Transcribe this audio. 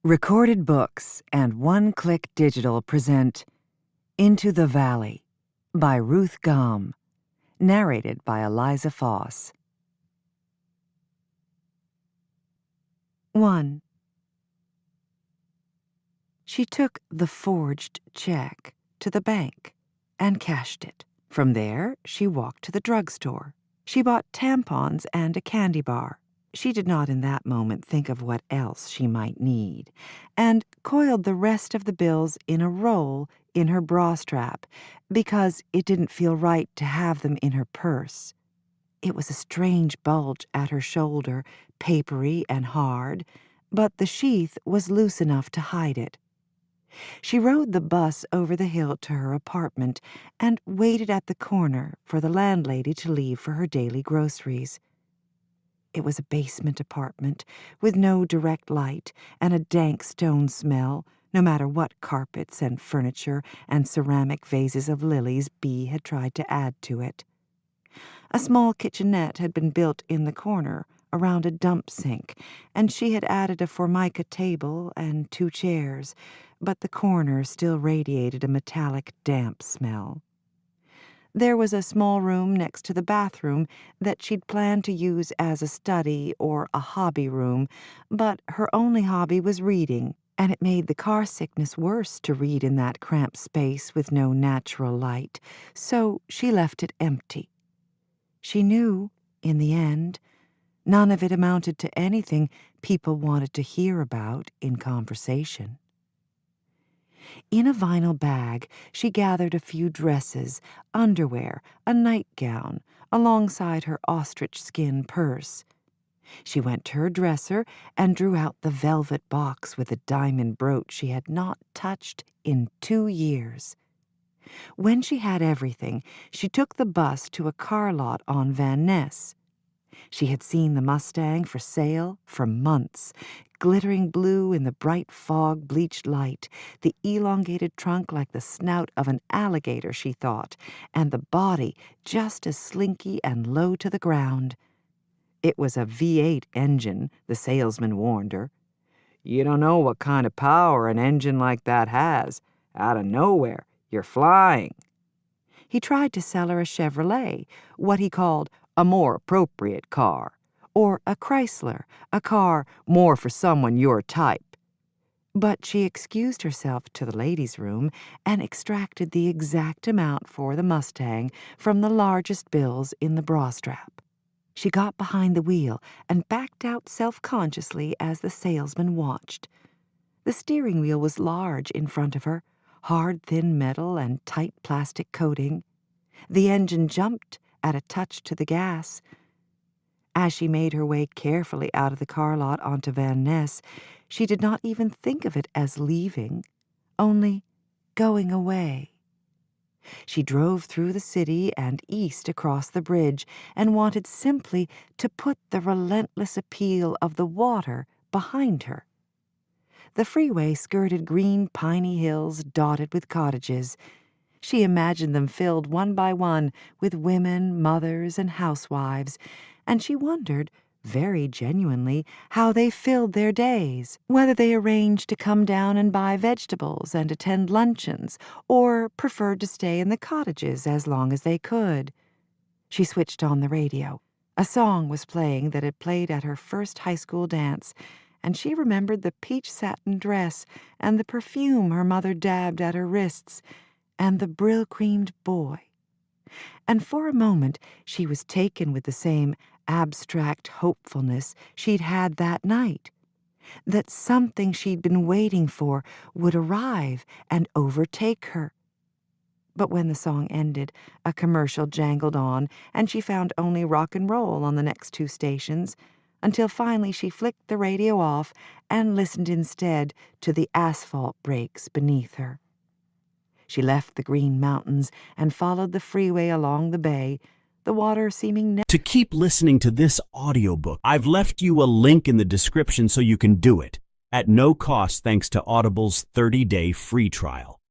Recorded Books and One Click Digital present Into the Valley by Ruth Galm, narrated by Eliza Foss. 1. She took the forged check to the bank and cashed it. From there, she walked to the drugstore. She bought tampons and a candy bar. She did not in that moment think of what else she might need, and coiled the rest of the bills in a roll in her bra strap because it didn't feel right to have them in her purse. It was a strange bulge at her shoulder, papery and hard, but the sheath was loose enough to hide it. She rode the bus over the hill to her apartment and waited at the corner for the landlady to leave for her daily groceries. It was a basement apartment with no direct light and a dank stone smell, no matter what carpets and furniture and ceramic vases of lilies Bea had tried to add to it. A small kitchenette had been built in the corner around a dump sink, and she had added a formica table and 2 chairs, but the corner still radiated a metallic, damp smell. There was a small room next to the bathroom that she'd planned to use as a study or a hobby room, but her only hobby was reading, and it made the car sickness worse to read in that cramped space with no natural light, so she left it empty. She knew, in the end, none of it amounted to anything people wanted to hear about in conversation. In a vinyl bag, she gathered a few dresses, underwear, a nightgown, alongside her ostrich skin purse. She went to her dresser and drew out the velvet box with a diamond brooch she had not touched in 2 years. When she had everything, she took the bus to a car lot on Van Ness. She had seen the Mustang for sale for months, glittering blue in the bright fog-bleached light, the elongated trunk like the snout of an alligator, she thought, and the body just as slinky and low to the ground. It was a V8 engine, the salesman warned her. "You don't know what kind of power an engine like that has. Out of nowhere, you're flying." He tried to sell her a Chevrolet, what he called a more appropriate car, or a Chrysler, a car more for someone your type. But she excused herself to the ladies' room and extracted the exact amount for the Mustang from the largest bills in the bra strap. She got behind the wheel and backed out self-consciously as the salesman watched. The steering wheel was large in front of her, hard, thin metal and tight plastic coating. The engine jumped at a touch to the gas. As she made her way carefully out of the car lot onto Van Ness, she did not even think of it as leaving, only going away. She drove through the city and east across the bridge and wanted simply to put the relentless appeal of the water behind her. The freeway skirted green, piney hills dotted with cottages. She imagined them filled one by one with women, mothers, and housewives, and she wondered, very genuinely, how they filled their days, whether they arranged to come down and buy vegetables and attend luncheons, or preferred to stay in the cottages as long as they could. She switched on the radio. A song was playing that had played at her first high school dance, and she remembered the peach satin dress and the perfume her mother dabbed at her wrists, and the brill-creamed boy. And for a moment she was taken with the same abstract hopefulness she'd had that night, that something she'd been waiting for would arrive and overtake her. But when the song ended, a commercial jangled on, and she found only rock and roll on the next 2 stations, until finally she flicked the radio off and listened instead to the asphalt breaks beneath her. She left the Green Mountains and followed the freeway along the bay, the water seeming To keep listening to this audiobook, I've left you a link in the description so you can do it, at no cost thanks to Audible's 30-day free trial.